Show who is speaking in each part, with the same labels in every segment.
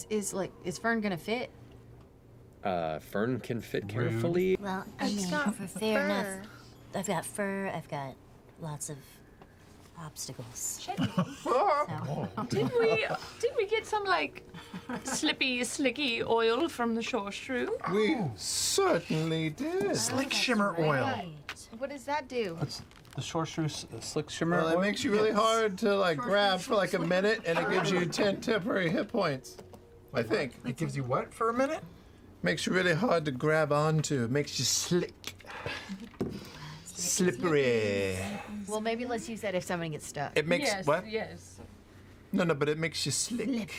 Speaker 1: Is Fearne gonna fit?
Speaker 2: Fearne can fit carefully.
Speaker 3: Well, I mean, fair enough. I've got fur. I've got lots of obstacles.
Speaker 4: Didn't we get some like slippy, slicky oil from the shore shrew?
Speaker 5: We certainly did.
Speaker 6: Slick shimmer oil.
Speaker 3: Right.
Speaker 1: What does that do?
Speaker 7: What's the shore shrew slick shimmer?
Speaker 5: Well, it
Speaker 7: oil?
Speaker 5: makes you really hard to like grab for like a minute, and it gives you 10 temporary hit points. I think.
Speaker 6: It gives you what for a minute?
Speaker 5: Makes you really hard to grab onto. Makes you slick. Slippery.
Speaker 1: Well, maybe let's use that if someone gets stuck.
Speaker 5: It makes what?
Speaker 4: Yes.
Speaker 5: No, but it makes you slick.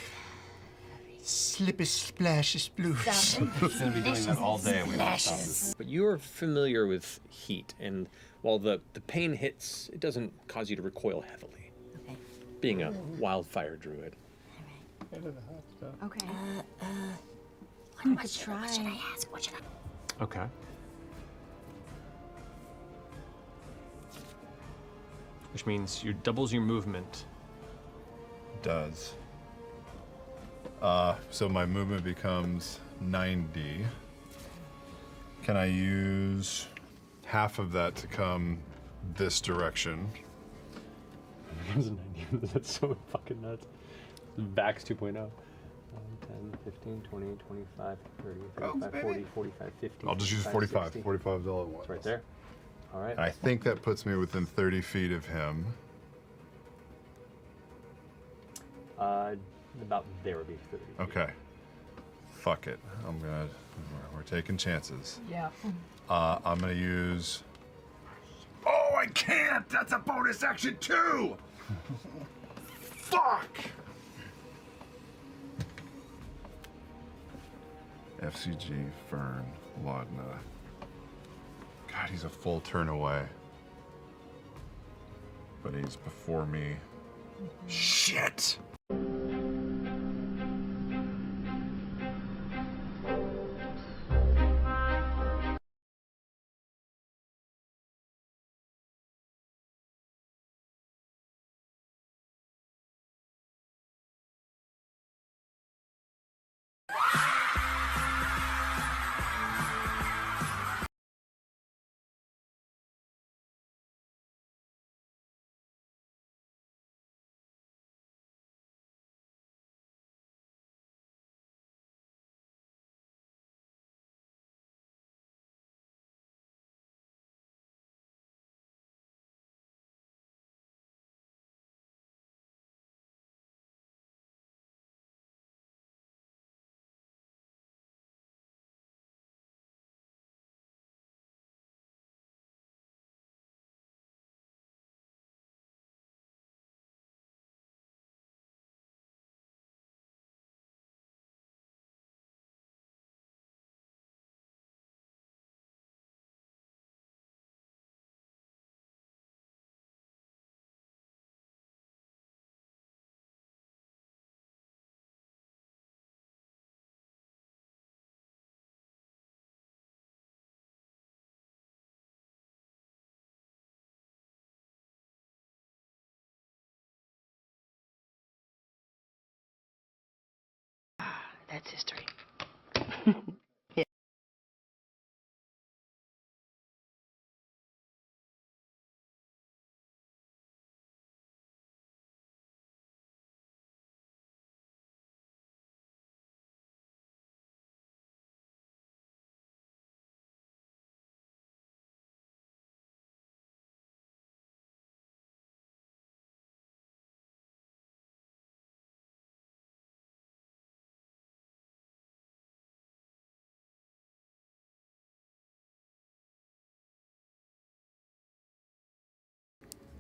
Speaker 5: Slippy splashy sploosh.
Speaker 7: We're gonna be doing that all day. We don't stop this.
Speaker 2: But you're familiar with heat, and while the pain hits, it doesn't cause you to recoil heavily.
Speaker 3: Okay.
Speaker 2: Being a wildfire druid.
Speaker 1: Okay.
Speaker 3: What should I ask? What should I?
Speaker 7: Okay. Which means you doubles your movement.
Speaker 5: Does. So my movement becomes 90. Can I use half of that to come this direction?
Speaker 7: That's so fucking nuts. Vax 2.0. 10, 15, 20, 25, 30, 35, 40, 45, 50.
Speaker 5: I'll just use 45.
Speaker 7: 60.
Speaker 5: 45 is all I want.
Speaker 7: It's right there. All right.
Speaker 5: And I think that puts me within 30 feet of him.
Speaker 7: About there would be 30.
Speaker 5: Okay. Fuck it. We're taking chances.
Speaker 4: Yeah.
Speaker 5: I'm gonna use. Oh, I can't! That's a bonus action too! Fuck! FCG, Fearne, Laudna. God, he's a full turn away. But he's before me. Shit!
Speaker 4: That's history.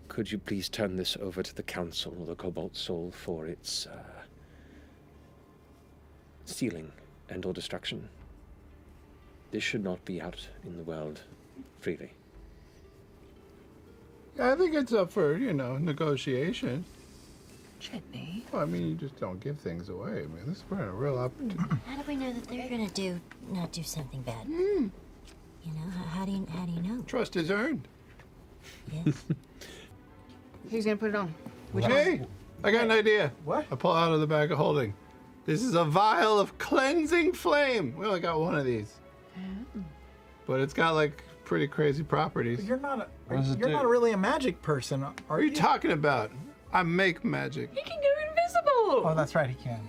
Speaker 2: Could you please turn this over to the Council, the Cobalt Soul, for its sealing and or destruction? This should not be out in the world freely.
Speaker 5: I think it's up for, negotiation.
Speaker 4: Chetney.
Speaker 5: Well, I mean, you just don't give things away. I mean, this is a real opportunity.
Speaker 3: How do we know that they're gonna not do something bad?
Speaker 5: Mm.
Speaker 3: You know, how do you know?
Speaker 5: Trust is earned.
Speaker 3: Yes.
Speaker 1: Who's gonna put it on?
Speaker 5: Hey, I got an idea.
Speaker 6: What?
Speaker 5: I pull out of the bag of holding.
Speaker 8: This is a vial of cleansing flame. We only got one of these. But it's got like pretty crazy properties.
Speaker 6: You're not
Speaker 5: does it do?
Speaker 6: not really a magic person, are
Speaker 8: What are you talking about? I make magic.
Speaker 4: He can go invisible.
Speaker 6: Oh, that's right, he can.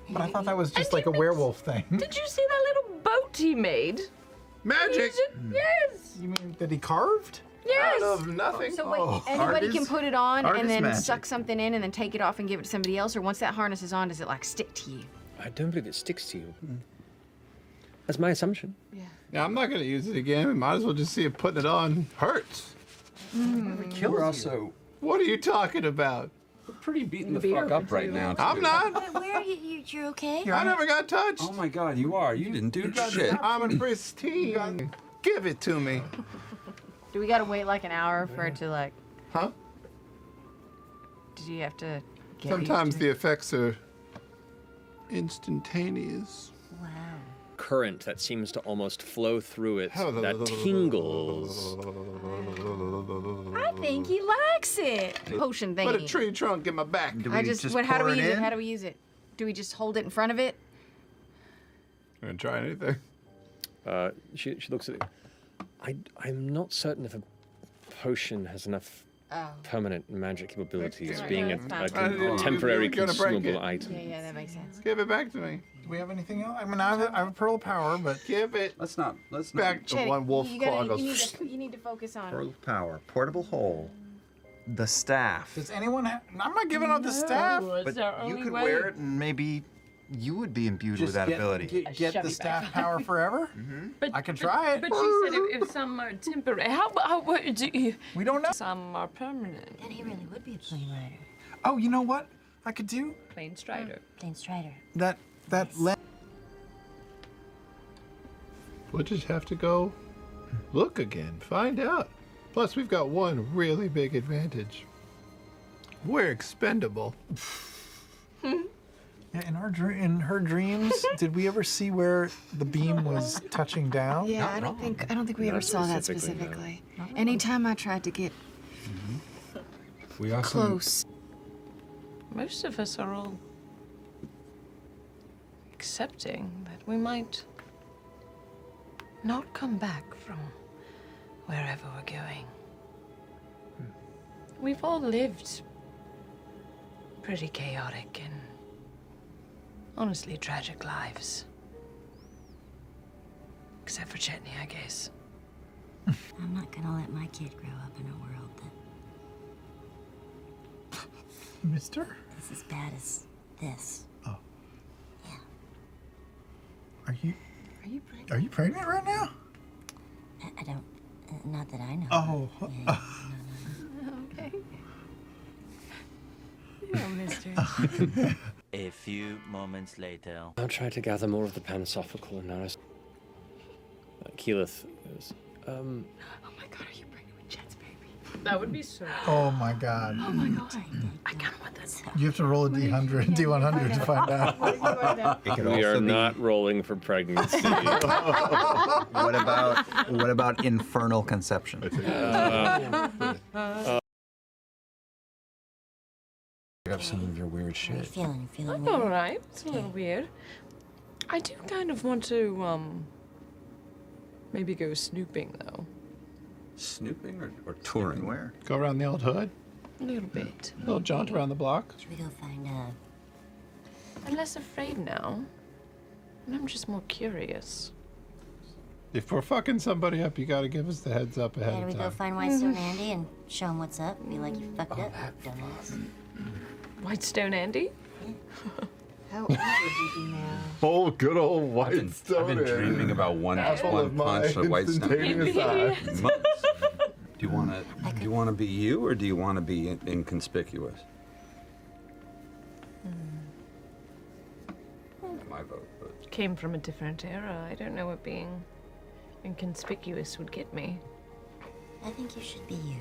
Speaker 6: But I thought that was just
Speaker 4: And
Speaker 6: like a
Speaker 4: he makes-
Speaker 6: werewolf thing.
Speaker 4: Did you see that little boat he made?
Speaker 8: Magic
Speaker 4: Yes.
Speaker 6: You mean that he carved?
Speaker 4: Yes.
Speaker 8: out of nothing.
Speaker 1: So wait,
Speaker 6: Oh.
Speaker 1: anybody
Speaker 9: Art
Speaker 1: can
Speaker 9: is-
Speaker 1: put it on
Speaker 9: art
Speaker 1: and
Speaker 9: is
Speaker 1: then
Speaker 9: magic.
Speaker 1: suck something in and then take it off and give it to somebody else, or once that harness is on, does it like stick to you?
Speaker 2: I don't believe it sticks to you. That's my assumption.
Speaker 8: Yeah, I'm not gonna use it again. We might as well just see if putting it on hurts.
Speaker 9: We're also
Speaker 8: What are you talking about?
Speaker 9: pretty beaten the fuck up right now.
Speaker 8: I'm
Speaker 9: too.
Speaker 8: not.
Speaker 3: Where are you? You're okay?
Speaker 8: I never got touched.
Speaker 9: Oh my god, you are. You didn't do shit.
Speaker 8: I'm a pristine. Give it to me.
Speaker 1: Do we gotta wait like an hour for it to like?
Speaker 8: Huh?
Speaker 1: Did you have to? Get
Speaker 8: Sometimes
Speaker 1: used
Speaker 8: the effects are instantaneous.
Speaker 3: Wow.
Speaker 2: Current that seems to almost flow through it, that tingles.
Speaker 1: I think he likes it. Potion thingy.
Speaker 8: Put a tree trunk in my back.
Speaker 9: Do
Speaker 1: I
Speaker 9: we
Speaker 1: just. What? How do
Speaker 9: pour
Speaker 1: we use it?
Speaker 9: in?
Speaker 1: How do we use it? Do we just hold it in front of it?
Speaker 8: Gonna try anything?
Speaker 2: She looks at it. I'm not certain if a potion has enough permanent magic capabilities,
Speaker 1: Right,
Speaker 2: being
Speaker 1: no,
Speaker 2: a,
Speaker 1: that's
Speaker 2: a
Speaker 1: fine.
Speaker 2: temporary
Speaker 8: You're gonna break
Speaker 2: consumable
Speaker 8: it.
Speaker 2: item.
Speaker 1: Yeah, that makes sense.
Speaker 8: Give it back to me.
Speaker 6: Do we have anything else? I mean, I have a pearl of power, but
Speaker 8: Give it
Speaker 9: Let's not.
Speaker 8: back to
Speaker 1: Chetty,
Speaker 8: one wolf
Speaker 1: you
Speaker 8: claw
Speaker 1: gotta,
Speaker 8: goes.
Speaker 1: you need to focus on.
Speaker 10: Pearl of Power, portable hole, the staff.
Speaker 6: does anyone have? I'm not giving out the staff.
Speaker 10: But you could wear it and maybe you would be imbued with that ability.
Speaker 6: Get the staff power forever.
Speaker 4: But,
Speaker 6: I can try it.
Speaker 4: But she said if some are temporary, how do you?
Speaker 6: We don't know.
Speaker 4: Some are permanent.
Speaker 3: Then he really would be a plane rider.
Speaker 6: Oh, you know what? I could do
Speaker 4: Plain Strider.
Speaker 3: Plane strider.
Speaker 6: that.
Speaker 8: We'll just have to go look again, find out. Plus, we've got one really big advantage. We're expendable.
Speaker 6: Yeah, in her dreams, did we ever see where the beam was touching down?
Speaker 1: Yeah, I don't think we ever saw that specifically. Anytime I tried to get
Speaker 5: We also
Speaker 1: close.
Speaker 4: Most of us are all accepting that we might not come back from wherever we're going. We've all lived pretty chaotic and honestly tragic lives. Except for Chetney, I guess.
Speaker 3: I'm not gonna let my kid grow up in a world that
Speaker 6: Mister?
Speaker 3: is as bad as this.
Speaker 6: Are you pregnant right now?
Speaker 3: I don't. Not that I know.
Speaker 6: Oh.
Speaker 1: Okay. Oh, mister.
Speaker 11: A few moments later.
Speaker 2: I'll try to gather more of the pansophical and narrow. Keyleth goes,
Speaker 1: Oh my god, are you pregnant with Jet's baby?
Speaker 4: That would be so.
Speaker 6: Oh my God.
Speaker 1: Oh my god.
Speaker 4: I kind of want that.
Speaker 6: You have to roll a D100 to find out.
Speaker 10: It could
Speaker 2: we are
Speaker 10: also be,
Speaker 2: not rolling for pregnancy.
Speaker 10: What about infernal conception?
Speaker 5: you have some of your weird
Speaker 3: How are you
Speaker 5: shit.
Speaker 3: feeling? You feeling
Speaker 4: I'm
Speaker 3: weird?
Speaker 4: all right. It's a little weird. I do kind of want to, maybe go snooping, though.
Speaker 9: Snooping or touring?
Speaker 10: Where?
Speaker 8: Go around the old hood.
Speaker 4: A little bit.
Speaker 8: A little jaunt around the block.
Speaker 3: Should we go find
Speaker 4: I'm less afraid now. And I'm just more curious.
Speaker 8: If we're fucking somebody up, you gotta give us the heads up ahead
Speaker 3: Can we
Speaker 8: of
Speaker 3: go
Speaker 8: time.
Speaker 3: find Whitestone Andy and show him what's up? Be like, you fucked up, dumbass.
Speaker 4: Whitestone Andy?
Speaker 1: How old would you be now?
Speaker 8: Oh, good old white
Speaker 9: I've been dreaming about one punch of white stone.
Speaker 8: instantaneous eye.
Speaker 9: Months. Do you want to be you, or do you want to be inconspicuous? My vote, but
Speaker 4: Came from a different era. I don't know what being inconspicuous would get me.
Speaker 3: I think you should be you.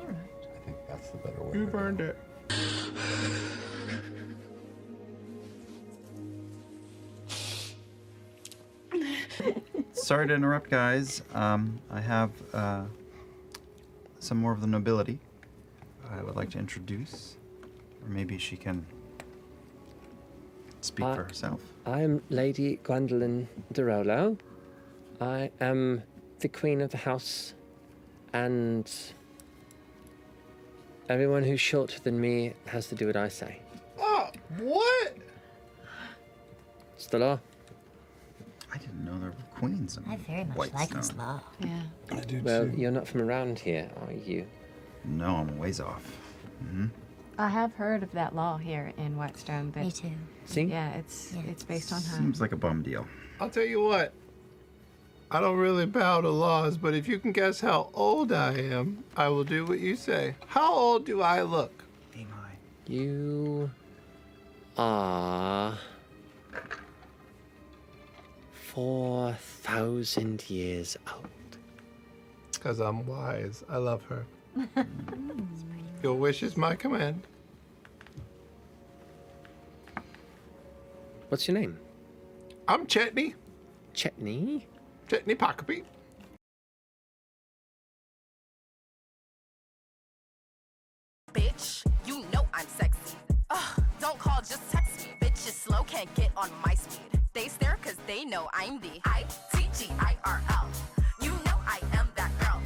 Speaker 4: All right.
Speaker 5: I think that's the better way.
Speaker 8: You've earned it.
Speaker 10: Sorry to interrupt, guys. I have some more of the nobility I would like to introduce. Or maybe she can speak for herself.
Speaker 2: I am Lady Gwendolyn de Rolo. I am the queen of the house, and everyone who's shorter than me has to do what I say.
Speaker 8: Oh, what?
Speaker 2: It's the law.
Speaker 10: I didn't know there were queens in
Speaker 3: I very much
Speaker 10: White
Speaker 3: like
Speaker 10: Stone.
Speaker 3: this law.
Speaker 1: Yeah.
Speaker 6: I do
Speaker 2: Well,
Speaker 6: too.
Speaker 2: you're not from around here, are you?
Speaker 10: No, I'm ways off.
Speaker 1: I have heard of that law here in Whitestone. But
Speaker 3: Me too.
Speaker 2: See?
Speaker 1: yeah, it's based on her.
Speaker 10: Seems like a bum deal.
Speaker 8: I'll tell you what. I don't really bow to laws, but if you can guess how old I am, I will do what you say. How old do I look?
Speaker 2: You are 4,000 years old.
Speaker 8: Because I'm wise. I love her. Your wish is my command.
Speaker 2: What's your name?
Speaker 8: I'm Chetney.
Speaker 2: Chetney?
Speaker 8: Chetney Pockapee.
Speaker 12: Bitch, you know I'm sexy. Don't call, just text me. Bitches slow, can't get on my speed. They stare cause they know I'm the ITGIRL. You know I am that girl.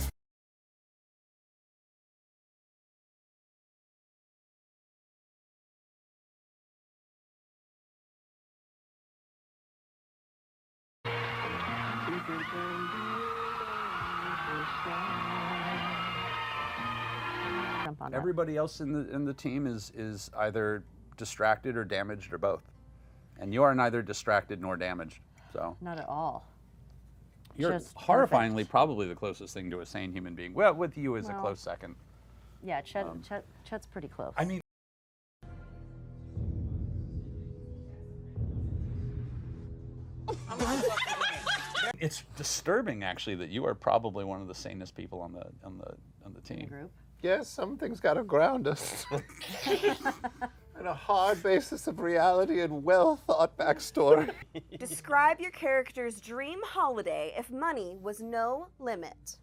Speaker 9: Everybody else in the team is either distracted or damaged or both, and you are neither distracted nor damaged. So
Speaker 13: Not at all.
Speaker 9: you're
Speaker 13: Just
Speaker 9: horrifyingly
Speaker 13: perfect.
Speaker 9: probably the closest thing to a sane human being. Well, with you as a
Speaker 13: Well,
Speaker 9: close second.
Speaker 13: Yeah, Chet's pretty close.
Speaker 9: I mean. It's disturbing, actually, that you are probably one of the sanest people on the team.
Speaker 13: Group.
Speaker 8: Yes, something's got to ground us. And a hard basis of reality and well thought backstory.
Speaker 14: Describe your character's dream holiday if money was no limit.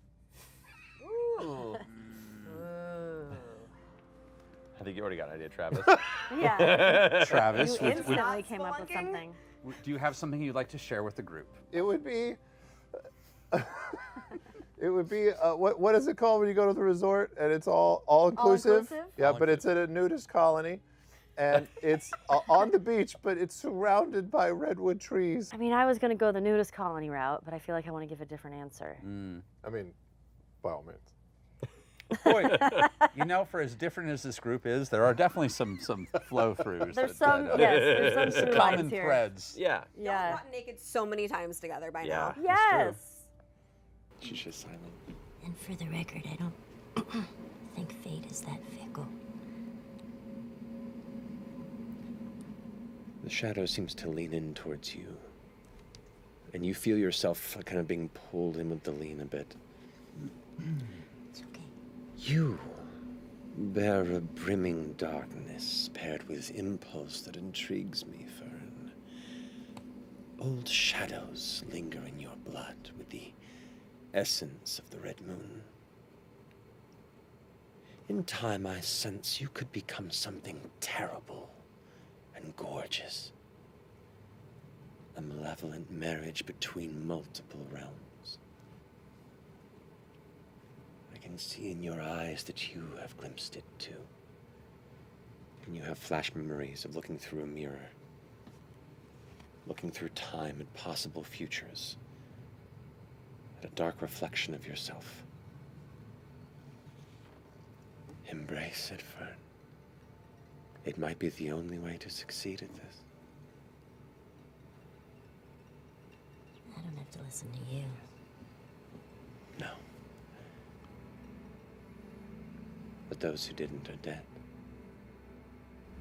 Speaker 9: Ooh. I think you already got an idea, Travis.
Speaker 13: Yeah.
Speaker 9: Travis,
Speaker 13: You instantly came up with something.
Speaker 9: do you have something you'd like to share with the group?
Speaker 8: It would be. It would be what is it called when you go to the resort and it's all inclusive?
Speaker 14: All-inclusive?
Speaker 8: Yeah, but it's at a nudist colony, and it's on the beach, but it's surrounded by redwood trees.
Speaker 13: I mean, I was going to go the nudist colony route, but I feel like I want to give a different answer.
Speaker 8: I mean, by all means.
Speaker 9: Boy, you know, for as different as this group is, there are definitely some flow-throughs.
Speaker 13: There's some, yes, there's some through
Speaker 9: common
Speaker 13: lines here.
Speaker 9: threads.
Speaker 2: Yeah.
Speaker 14: Y'all gotten naked so many times together by now.
Speaker 13: Yes.
Speaker 2: She's just silent.
Speaker 3: And for the record, I don't think fate is that fickle.
Speaker 2: The shadow seems to lean in towards you, and you feel yourself kind of being pulled in with the lean a bit.
Speaker 3: It's okay.
Speaker 2: You bear a brimming darkness paired with impulse that intrigues me, Fearne. Old shadows linger in your blood with the essence of the red moon. In time, I sense you could become something terrible and gorgeous. A malevolent marriage between multiple realms. I can see in your eyes that you have glimpsed it too. And you have flash memories of looking through a mirror, looking through time at possible futures, at a dark reflection of yourself. Embrace it, Fearne. It might be the only way to succeed at this.
Speaker 3: I don't have to listen to you.
Speaker 2: No. But those who didn't are dead.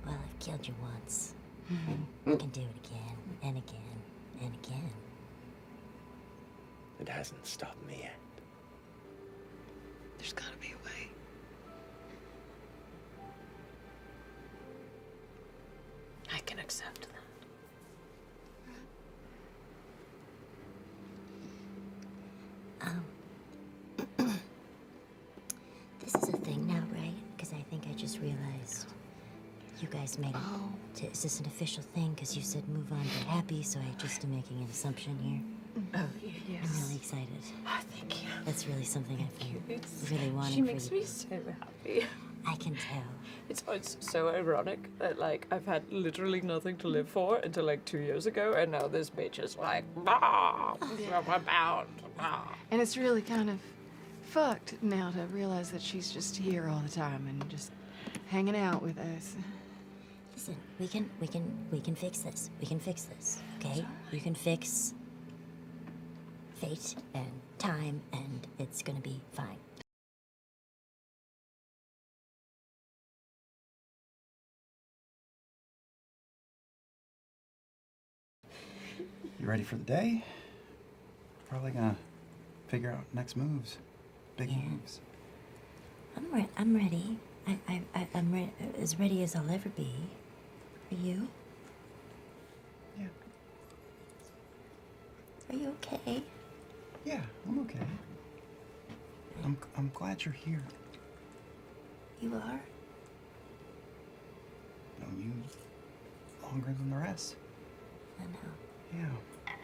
Speaker 3: Well, I've killed you once. I can do it again, and again, and again.
Speaker 2: It hasn't stopped me yet.
Speaker 1: There's gotta be a way. I can accept that.
Speaker 3: This is a thing now, right? Because I think I just realized you guys made it. Is this an official thing? Because you said move on, be happy, so I just am making an assumption here.
Speaker 4: Oh, yes.
Speaker 3: I'm really excited.
Speaker 4: Oh, thank you.
Speaker 3: That's really something I've been really wanting
Speaker 4: She
Speaker 3: for
Speaker 4: makes
Speaker 3: you.
Speaker 4: me so happy.
Speaker 3: I can tell.
Speaker 4: It's so ironic that, like, I've had literally nothing to live for until, like, 2 years ago, and now this bitch is like,
Speaker 1: And it's really kind of fucked now to realize that she's just here all the time and just hanging out with us.
Speaker 3: Listen, we can fix this. We can fix this, okay? You can fix fate and time, and it's gonna be fine.
Speaker 10: You ready for the day? Probably gonna figure out next moves. Big moves.
Speaker 3: I'm ready. I'm as ready as I'll ever be. Are you?
Speaker 10: Yeah.
Speaker 3: Are you okay?
Speaker 10: Yeah, I'm okay. I'm glad you're here.
Speaker 3: You are?
Speaker 10: Known you longer than the rest.
Speaker 3: I know.
Speaker 10: Yeah.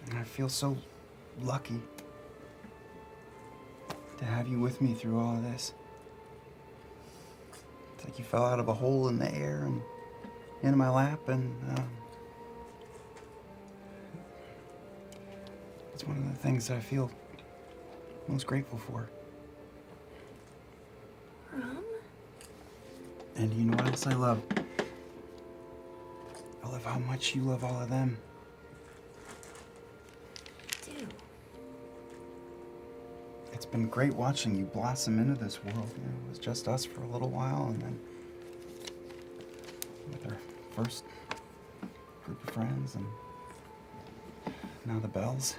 Speaker 10: And I feel so lucky to have you with me through all of this. It's like you fell out of a hole in the air and into my lap, and it's one of the things that I feel most grateful for. And you know what else I love? I love how much you love all of them.
Speaker 3: I do.
Speaker 10: It's been great watching you blossom into this world. You know, it was just us for a little while, and then with our first group of friends, and now the Bells.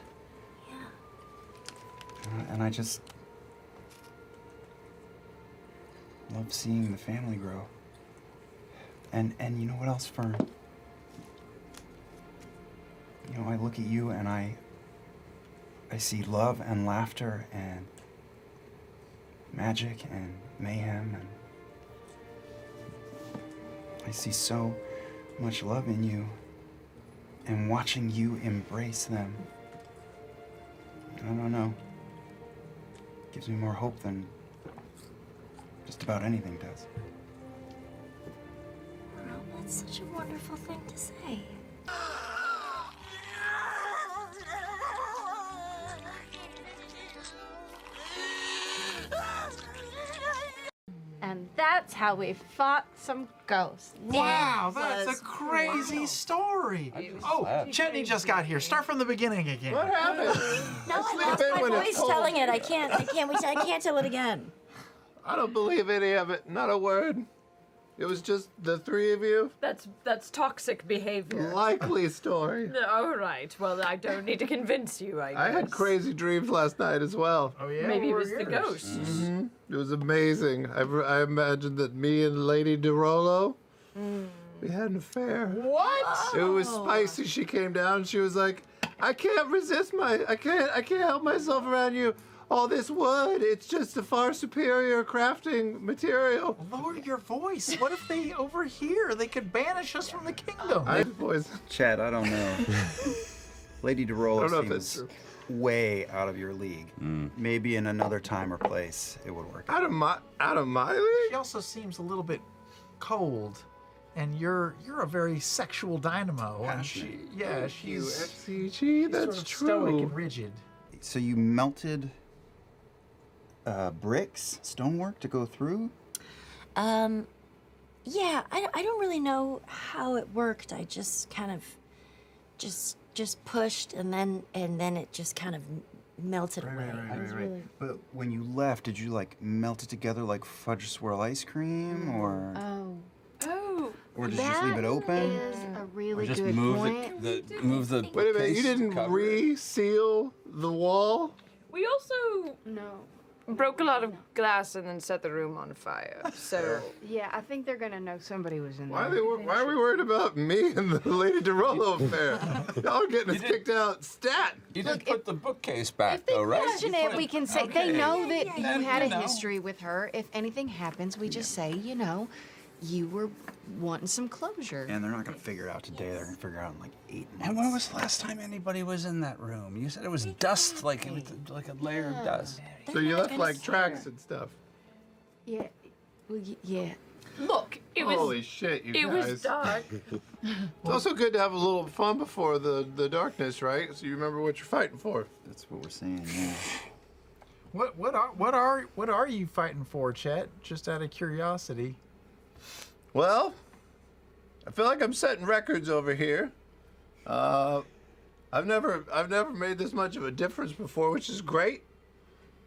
Speaker 10: Yeah. And I just love seeing the family grow. And you know what else, Fern? You know, I look at you and I see love and laughter and magic and mayhem, and I see so much love in you, and watching you embrace them, I don't know, gives me more hope than just about anything does.
Speaker 3: Well, that's such a wonderful thing to say.
Speaker 15: And that's how we fought some ghosts.
Speaker 6: Wow, that's a crazy story. Oh, Chetney just got here. Start from the beginning again.
Speaker 8: What happened?
Speaker 3: No, I lost my voice telling it. I can't tell it again.
Speaker 8: I don't believe any of it. Not a word. It was just the three of you?
Speaker 4: That's toxic behavior.
Speaker 8: Likely story.
Speaker 4: All right. Well, I don't need to convince you, I guess.
Speaker 8: I had crazy dreams last night as well.
Speaker 6: Oh, yeah?
Speaker 4: Maybe it was the ghosts.
Speaker 8: Mm-hmm. It was amazing. I imagined that me and Lady DeRollo, we had an affair.
Speaker 4: What?
Speaker 8: It was spicy. She came down and she was like, I can't help myself around you. All this wood, it's just a far superior crafting material.
Speaker 6: Lower your voice. What if they overhear? They could banish us from the kingdom.
Speaker 10: Chad, I don't know. Lady
Speaker 8: I don't
Speaker 10: DeRollo
Speaker 8: know if that's
Speaker 10: seems way out of your league. Maybe in another time or place it would work.
Speaker 8: Out of my league?
Speaker 6: She also seems a little bit cold, and you're a very sexual dynamo. And she's
Speaker 8: FCG, that's
Speaker 6: sort of
Speaker 8: true.
Speaker 6: stoic and rigid.
Speaker 10: So you melted bricks, stonework to go through?
Speaker 3: Yeah, I don't really know how it worked. I just kind of just pushed, and then it just kind of melted away.
Speaker 10: Right. But when you left, did you like melt it together like fudge swirl ice cream, or? Or just leave it open?
Speaker 1: That is a really
Speaker 2: just
Speaker 1: good
Speaker 2: move
Speaker 1: point.
Speaker 2: move the
Speaker 8: Wait a minute, you
Speaker 2: case
Speaker 8: didn't
Speaker 2: cover.
Speaker 8: reseal the wall?
Speaker 4: We also broke a lot of glass and then set the room on fire. So
Speaker 15: Yeah, I think they're gonna know somebody was in
Speaker 8: Why
Speaker 15: there.
Speaker 8: are we worried about me and the Lady DeRollo affair? Y'all are getting us kicked out. Stat!
Speaker 2: You did put the bookcase back,
Speaker 1: If they
Speaker 2: though, right?
Speaker 1: question
Speaker 2: You
Speaker 1: it,
Speaker 2: put it-
Speaker 1: we can say,
Speaker 2: Okay.
Speaker 1: they know that
Speaker 2: Then,
Speaker 1: you had
Speaker 2: you
Speaker 1: a
Speaker 2: know.
Speaker 1: history with her. If anything happens, we just say, you were wanting some closure.
Speaker 10: And they're not gonna figure it out today. They're gonna figure it out in like 8 months.
Speaker 9: And when was the last time anybody was in that room? You said it was dust, like it was like a layer of dust.
Speaker 8: So you left like tracks and stuff.
Speaker 1: Yeah. Well, yeah.
Speaker 4: Look, it was.
Speaker 8: Holy shit, you
Speaker 4: It
Speaker 8: guys.
Speaker 4: was dark.
Speaker 8: It's also good to have a little fun before the darkness, right? So you remember what you're fighting for.
Speaker 10: That's what we're saying, yeah.
Speaker 6: What are you fighting for, Chet? Just out of curiosity.
Speaker 8: Well, I feel like I'm setting records over here. I've never made this much of a difference before, which is great.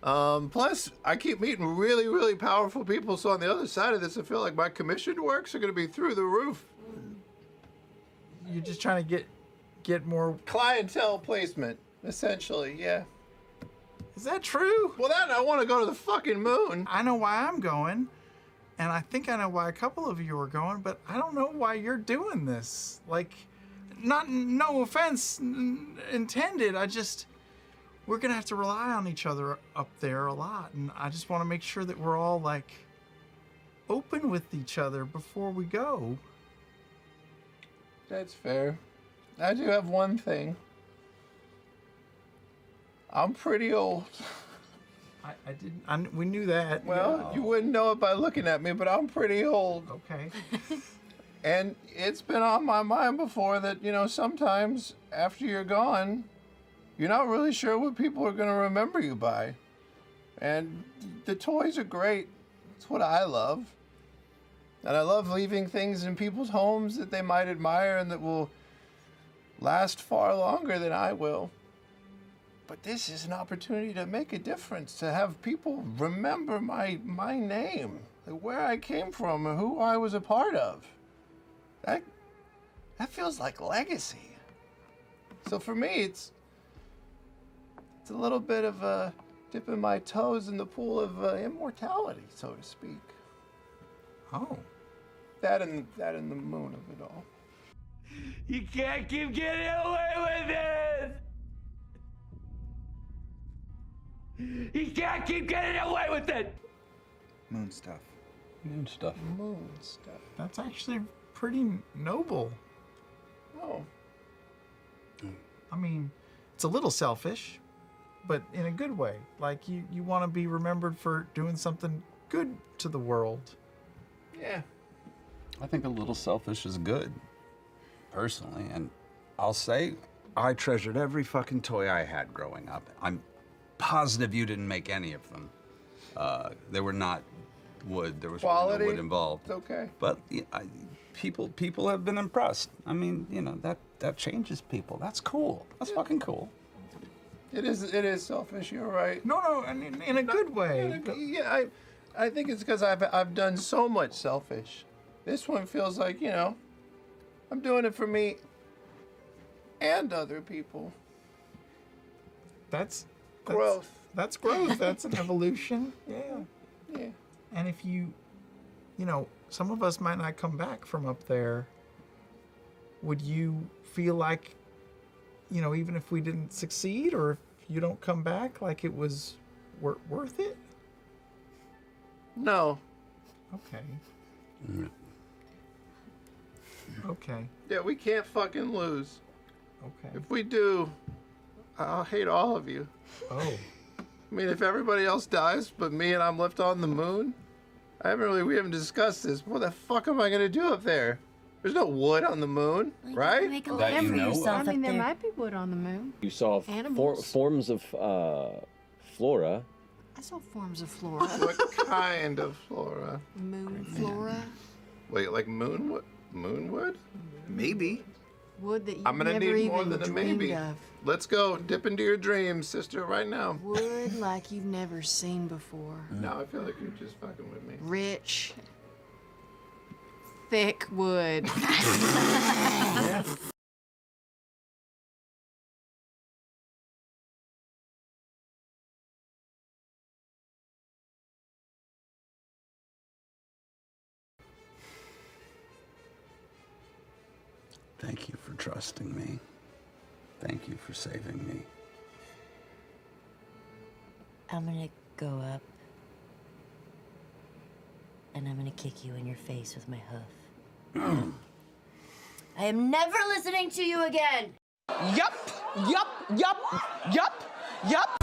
Speaker 8: Plus, I keep meeting really, really powerful people, so on the other side of this, I feel like my commissioned works are going to be through the roof.
Speaker 6: You're just trying to get more
Speaker 8: clientele placement, essentially, yeah.
Speaker 6: Is that true?
Speaker 8: Well, that I want to go to the fucking moon.
Speaker 6: I know why I'm going, and I think I know why a couple of you are going, but I don't know why you're doing this. Like, no offense intended. We're gonna have to rely on each other up there a lot, and I just want to make sure that we're all like open with each other before we go.
Speaker 8: That's fair. I do have one thing. I'm pretty old.
Speaker 6: I didn't. We knew that.
Speaker 8: Well, you wouldn't know it by looking at me, but I'm pretty old.
Speaker 6: Okay.
Speaker 8: And it's been on my mind before that, you know, sometimes after you're gone, you're not really sure what people are going to remember you by. And the toys are great. It's what I love. And I love leaving things in people's homes that they might admire and that will last far longer than I will. But this is an opportunity to make a difference, to have people remember my name, like where I came from and who I was a part of. That feels like legacy. So for me, it's a little bit of dipping my toes in the pool of immortality, so to speak.
Speaker 6: Oh.
Speaker 8: That and the moon of it all.
Speaker 11: You can't keep getting away with this! You can't keep getting away with it!
Speaker 10: Moon stuff.
Speaker 9: Moon stuff.
Speaker 8: Moon stuff.
Speaker 6: That's actually pretty noble.
Speaker 8: Oh.
Speaker 6: I mean, it's a little selfish, but in a good way. Like, you want to be remembered for doing something good to the world.
Speaker 8: Yeah.
Speaker 9: I think a little selfish is good, personally. And I'll say, I treasured every fucking toy I had growing up. I'm positive you didn't make any of them. They were not wood. There was no wood involved.
Speaker 8: It's okay.
Speaker 9: But people have been impressed. I mean, you know, that changes people. That's cool. That's fucking cool.
Speaker 8: It is selfish. You're right.
Speaker 6: No, in a good way.
Speaker 8: Yeah, I think it's because I've done so much selfish. This one feels like, you know, I'm doing it for me and other people.
Speaker 6: That's
Speaker 8: growth.
Speaker 6: That's growth. That's an evolution. Yeah.
Speaker 8: Yeah.
Speaker 6: And if you know, some of us might not come back from up there. Would you feel like, you know, even if we didn't succeed, or if you don't come back, like it was worth it?
Speaker 8: No.
Speaker 6: Okay. Okay.
Speaker 8: Yeah, we can't fucking lose.
Speaker 6: Okay.
Speaker 8: If we do, I'll hate all of you.
Speaker 6: Oh.
Speaker 8: I mean, if everybody else dies but me and I'm left on the moon, we haven't discussed this. What the fuck am I gonna do up there? There's no wood on the moon, right?
Speaker 3: Make a
Speaker 1: Well,
Speaker 3: life for
Speaker 1: I
Speaker 3: yourself
Speaker 1: mean,
Speaker 3: up
Speaker 1: there
Speaker 3: there.
Speaker 1: might be wood on the moon.
Speaker 2: You saw
Speaker 1: Animals.
Speaker 2: forms of flora.
Speaker 1: I saw forms of flora.
Speaker 8: What kind of flora?
Speaker 1: Moon flora.
Speaker 8: Wait, like moonwood? Moonwood?
Speaker 10: Maybe.
Speaker 1: Wood that you
Speaker 8: I'm gonna
Speaker 1: never
Speaker 8: need
Speaker 1: even
Speaker 8: more than a
Speaker 1: dreamed
Speaker 8: maybe.
Speaker 1: of.
Speaker 8: Let's go. Dip into your dreams, sister, right now.
Speaker 1: Wood like you've never seen before.
Speaker 8: No, I feel like you're just fucking with me.
Speaker 1: Rich. Thick wood.
Speaker 9: Thank you for trusting me. Thank you for saving me.
Speaker 3: I'm gonna go up and I'm gonna kick you in your face with my hoof. I am never listening to you again.
Speaker 16: Yup, yup, yup, yup, yup.